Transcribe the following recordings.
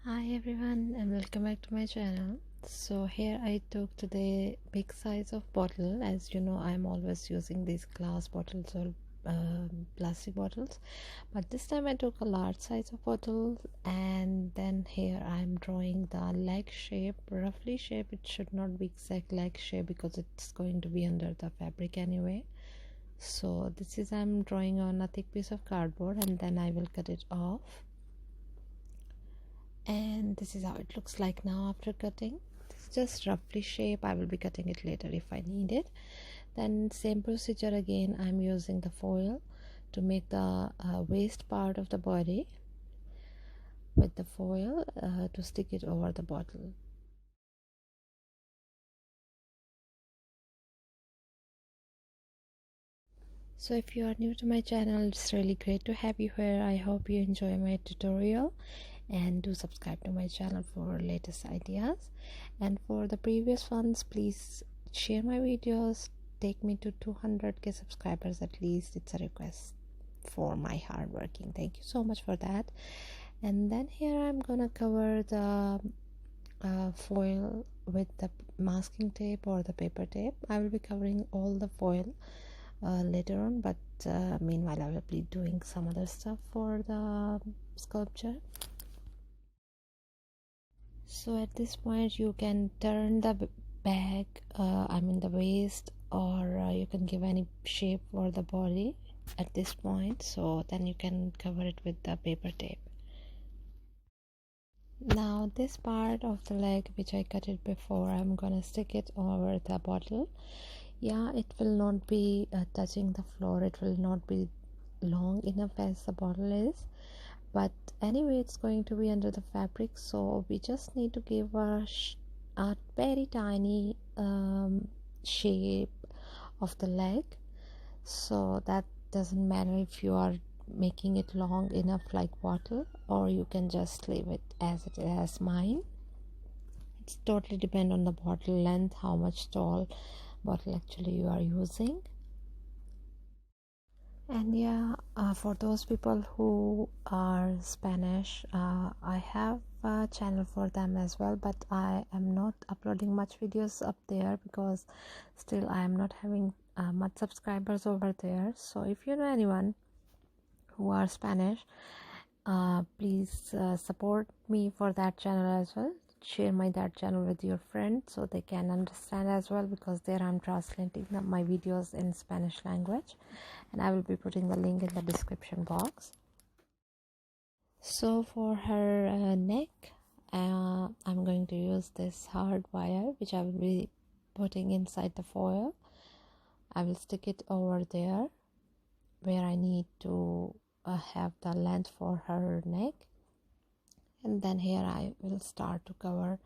Hi everyone and welcome back to my channel. So here I took today big size of bottle. As you know, I'm always using these glass bottles or plastic bottles, but this time I took a large size of bottle, and then here I'm drawing the leg shape, roughly shape. It should not be exact leg shape because it's going to be under the fabric anyway. So this is I'm drawing on a thick piece of cardboard, and then I will cut it off. And this is how it looks like now after cutting. It's just roughly shape. I will be cutting it later if I need it. Then same procedure again. I'm using the foil to make the waist part of the body with the foil to stick it over the bottle. So if you are new to my channel, it's really great to have you here. I hope you enjoy my tutorial, and do subscribe to my channel for latest ideas. And for the previous ones, please share my videos. Take me to 200k subscribers at least. It's a request for my hard working. Thank you so much for that. And then here I'm gonna cover the foil with the masking tape or the paper tape. I will be covering all the foil later on, but meanwhile I will be doing some other stuff for the sculpture. So at this point you can turn the bag, the waist, or you can give any shape for the body at this point. So then you can cover it with the paper tape. Now this part of the leg which I cut it before, I'm gonna stick it over the bottle. Yeah, it will not be touching the floor. It will not be long enough as the bottle is, but anyway it's going to be under the fabric, so we just need to give a very tiny shape of the leg. So that doesn't matter if you are making it long enough like bottle, or you can just leave it as it is, as mine. It's totally depend on the bottle length, how much tall bottle actually you are using. And yeah, for those people who are Spanish, I have a channel for them as well, but I am not uploading much videos up there because still I am not having much subscribers over there. So if you know anyone who are Spanish, please support me for that channel as well. Share that channel with your friends so they can understand as well, because there I'm translating my videos in Spanish language, and I will be putting the link in the description box. So for her neck, I'm going to use this hard wire which I will be putting inside the foil. I will stick it over there where I need to have the length for her neck, and then here I will start to cover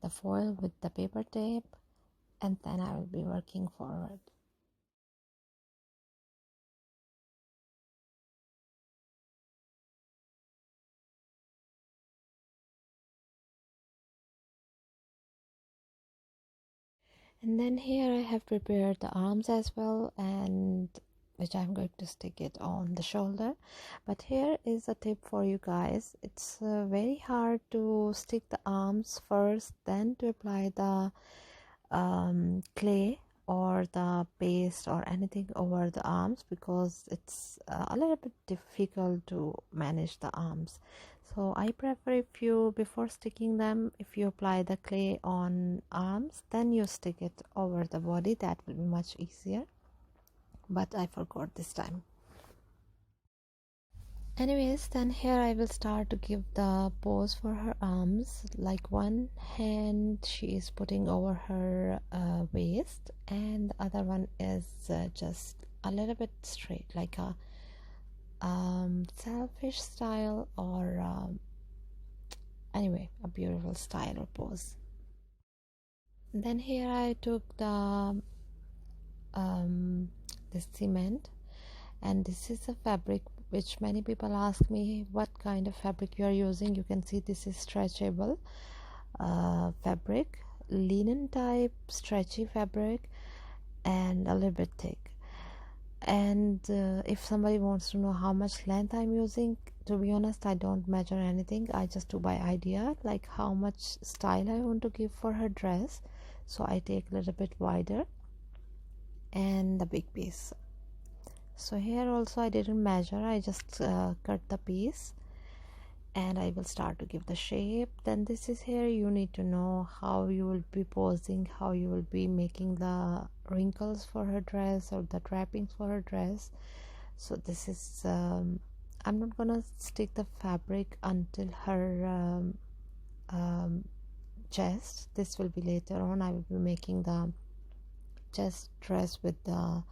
the foil with the paper tape, and then I will be working forward. And then here I have prepared the arms as well, and which I'm going to stick it on the shoulder. But here is a tip for you guys. It's very hard to stick the arms first, then to apply the clay or the paste or anything over the arms, because it's a little bit difficult to manage the arms. So I prefer, if you, before sticking them, if you apply the clay on arms, then you stick it over the body. That will be much easier, but I forgot this time. Anyways, then here I will start to give the pose for her arms. Like one hand she is putting over her waist, and the other one is just a little bit straight, like a selfish style, or anyway, a beautiful style or pose. Then here I took the this cement, and this is a fabric which many people ask me what kind of fabric you are using. You can see this is stretchable fabric, linen type stretchy fabric, and a little bit thick. And if somebody wants to know how much length I'm using, to be honest, I don't measure anything. I just do by idea, like how much style I want to give for her dress. So I take a little bit wider and the big piece. So here also I didn't measure, I just cut the piece, and I will start to give the shape. Then this is here, you need to know how you will be posing, how you will be making the wrinkles for her dress or the trappings for her dress. So this is I'm not gonna stick the fabric until her chest. This will be later on. I will be making the chest dress with the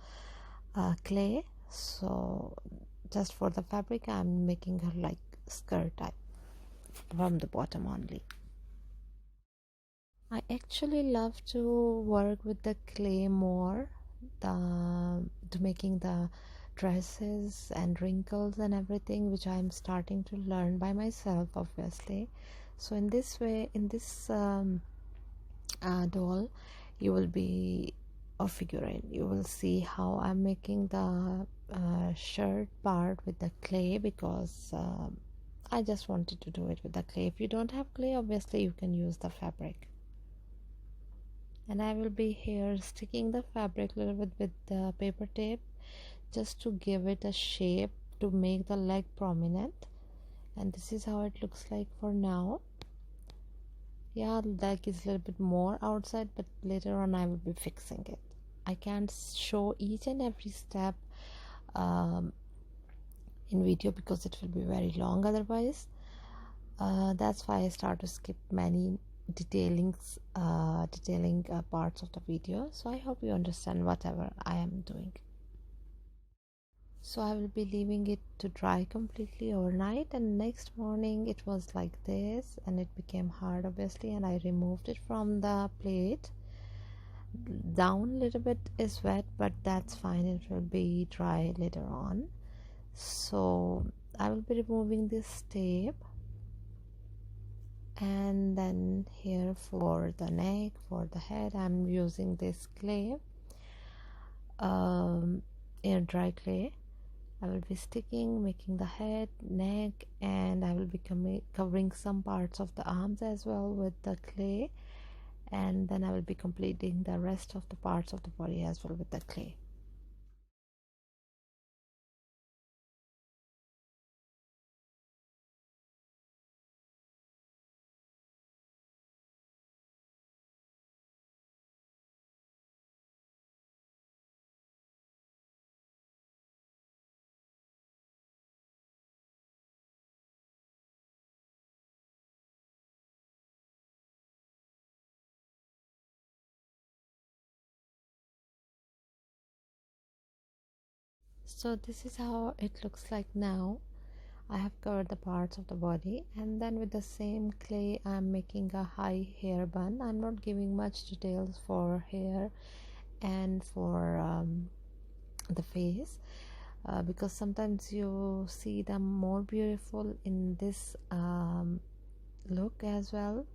clay. So just for the fabric, I'm making her like skirt type from the bottom only. I actually love to work with the clay more, to making the dresses and wrinkles and everything, which I'm starting to learn by myself, obviously. So in this way, in this doll, you will be a figurine. You will see how I'm making the shirt part with the clay, because I just wanted to do it with the clay. If you don't have clay, obviously you can use the fabric. And I will be here sticking the fabric a little bit with the paper tape, just to give it a shape, to make the leg prominent. And this is how it looks like for now. Yeah, the leg is a little bit more outside, but later on I will be fixing it. I can't show each and every step um, in video, because it will be very long otherwise. That's why I start to skip many detailing parts of the video. So I hope you understand whatever I am doing. So I will be leaving it to dry completely overnight, and next morning it was like this, and it became hard obviously, and I removed it from the plate. Down a little bit is wet, but that's fine, it will be dry later on. So I will be removing this tape, and then here for the neck, for the head, I'm using this clay, air dry clay. I will be sticking, making the head, neck, and I will be covering some parts of the arms as well with the clay, and then I will be completing the rest of the parts of the body as well with the clay. So this is how it looks like now. I have covered the parts of the body, and then with the same clay I'm making a high hair bun. I'm not giving much details for hair and for the face, because sometimes you see them more beautiful in this look as well,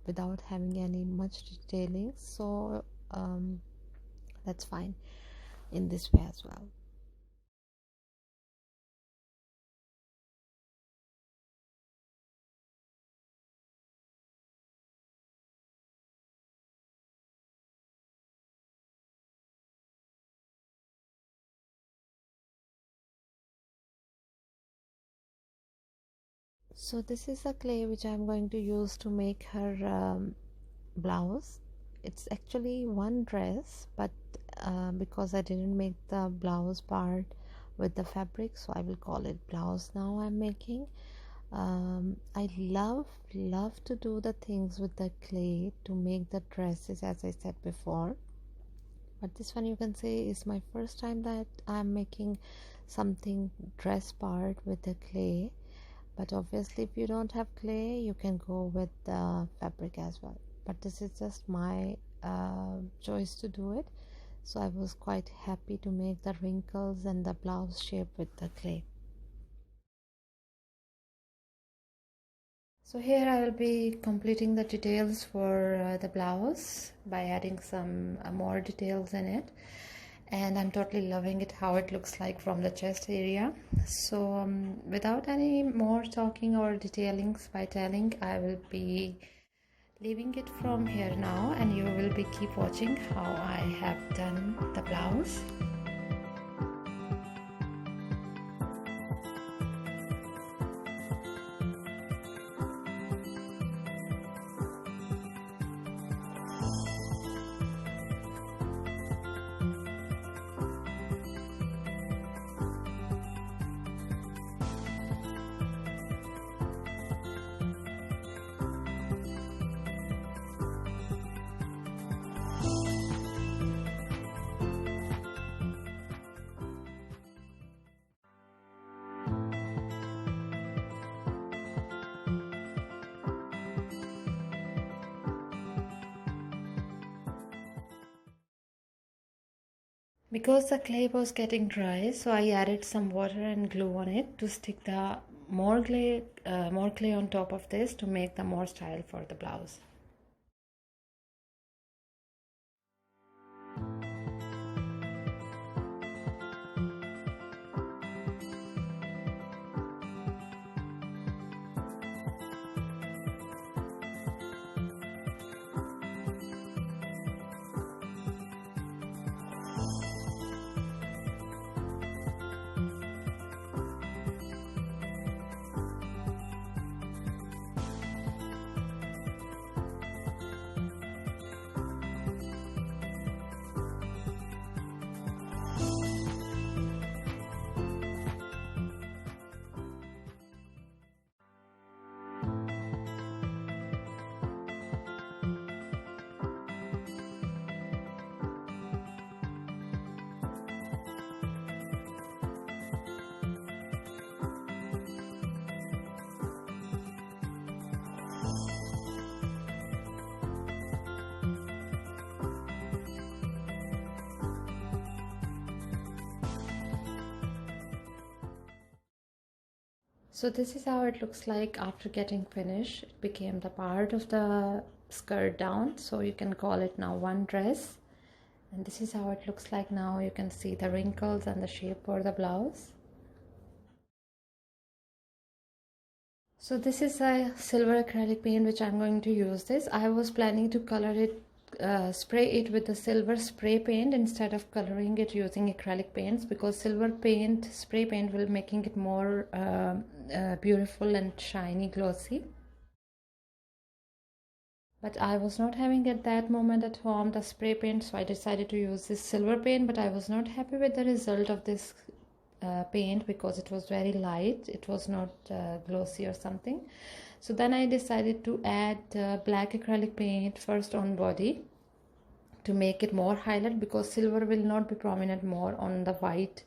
without having any much detailing. So that's fine in this way as well. So this is a clay which I'm going to use to make her blouse. It's actually one dress, but because I didn't make the blouse part with the fabric, so I will call it blouse now. I'm making I love to do the things with the clay to make the dresses, as I said before, but this one you can say is my first time that I'm making something dress part with the clay. But obviously if you don't have clay, you can go with the fabric as well, but this is just my choice to do it. So I was quite happy to make the wrinkles and the blouse shape with the clay. So here I will be completing the details for the blouse by adding some more details in it. and I'm totally loving it how it looks like from the chest area. So without any more talking or detailings by telling, I will be leaving it from here now, and you will be keep watching how I have done the blouse. Because the clay was getting dry, so I added some water and glue on it to stick the more clay on top of this to make the more style for the blouse. So this is how it looks like after getting finished. It became the part of the skirt down, so you can call it now one dress. And this is how it looks like now. You can see the wrinkles and the shape for the blouse. So this is a silver acrylic paint which I'm going to use this. I was planning to color it, spray it with the silver spray paint instead of coloring it using acrylic paints, because silver paint, spray paint will making it more beautiful and shiny, glossy. But I was not having at that moment at home the spray paint, so I decided to use this silver paint. But I was not happy with the result of this paint because it was very light. It was not glossy or something. So then I decided to add black acrylic paint first on body to make it more highlight, because silver will not be prominent more on the white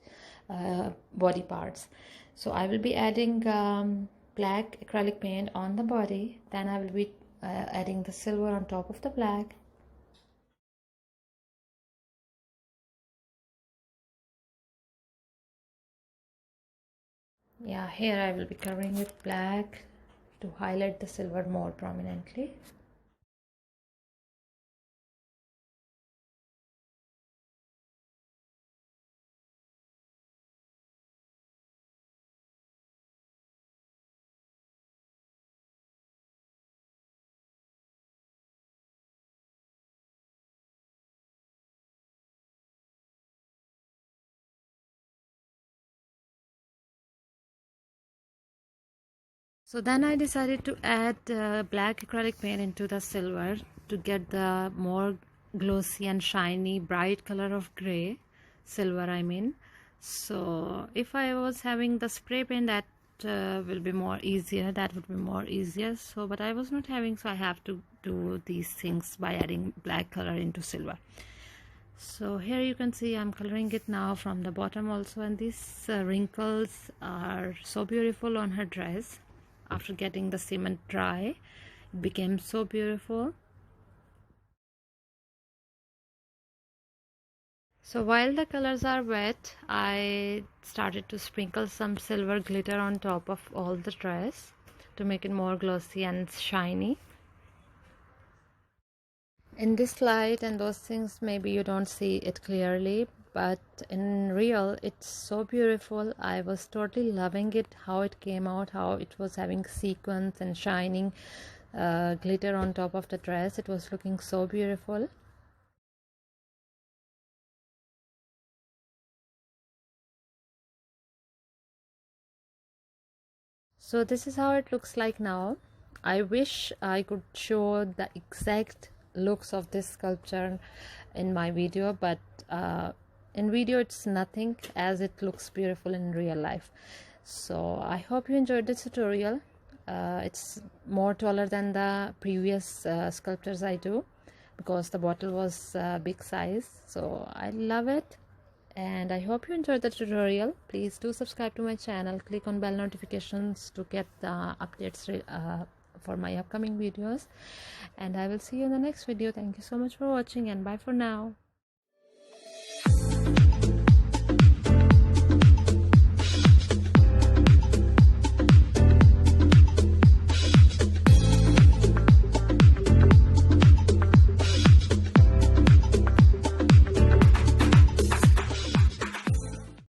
body parts. So I will be adding black acrylic paint on the body, then I will be adding the silver on top of the black. Yeah, here I will be covering with black to highlight the silver more prominently. So then I decided to add black acrylic paint into the silver to get the more glossy and shiny bright color of gray, silver I mean. So if I was having the spray paint, that will be more easier, that would be more easier. So but I was not having, so I have to do these things by adding black color into silver. So here you can see I'm coloring it now from the bottom also, and these wrinkles are so beautiful on her dress. After getting the cement dry, it became so beautiful. So while the colors are wet, I started to sprinkle some silver glitter on top of all the dress to make it more glossy and shiny. In this light and those things, maybe you don't see it clearly, but in real it's so beautiful. I was totally loving it, how it came out, how it was having sequins and shining glitter on top of the dress. It was looking so beautiful. So this is how it looks like now. I wish I could show the exact looks of this sculpture in my video, but in video it's nothing as it looks beautiful in real life. So I hope you enjoyed this tutorial. It's more taller than the previous sculptures I do, because the bottle was big size. So I love it, and I hope you enjoyed the tutorial. Please do subscribe to my channel, click on bell notifications to get the updates for my upcoming videos, and I will see you in the next video. Thank you so much for watching, and bye for now.